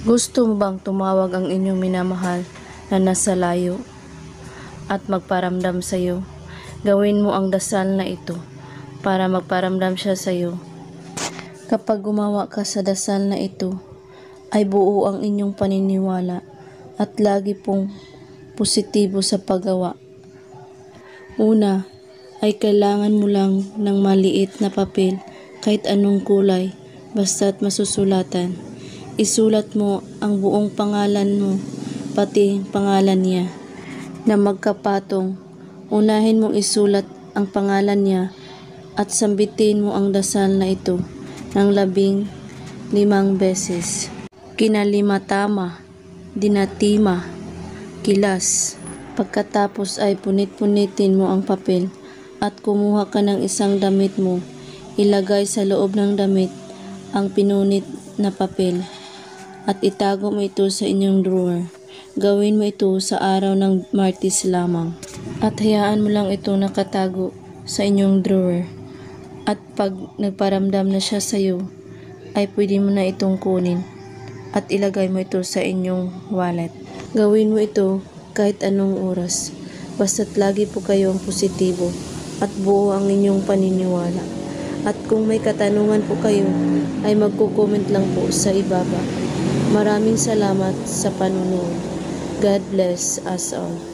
Gusto mo bang tumawag ang inyong minamahal na nasa layo at magparamdam sa iyo? Gawin mo ang dasal na ito para magparamdam siya sa iyo. Kapag gumawa ka sa dasal na ito, ay buo ang inyong paniniwala at lagi pong positibo sa paggawa. Una, ay kailangan mo lang ng maliit na papel kahit anong kulay, basta't masusulatan. Isulat mo ang buong pangalan mo, pati pangalan niya, na magkapatong. Unahin mong isulat ang pangalan niya at sambitin mo ang dasal na ito ng 15 beses. Kinalimatama, dinatima, kilas. Pagkatapos ay punit-punitin mo ang papel at kumuha ka ng isang damit mo. Ilagay sa loob ng damit ang pinunit na papel at itago mo ito sa inyong drawer. Gawin mo ito sa araw ng Martes lamang at hayaan mo lang ito nakatago sa inyong drawer. At pag nagparamdam na siya sa iyo, ay pwede mo na itong kunin at ilagay mo ito sa inyong wallet. Gawin mo ito kahit anong oras, basta't lagi po kayong positibo at buo ang inyong paniniwala. At kung may katanungan po kayo, ay magko-comment lang po sa ibaba. Maraming salamat sa panonood. God bless us all.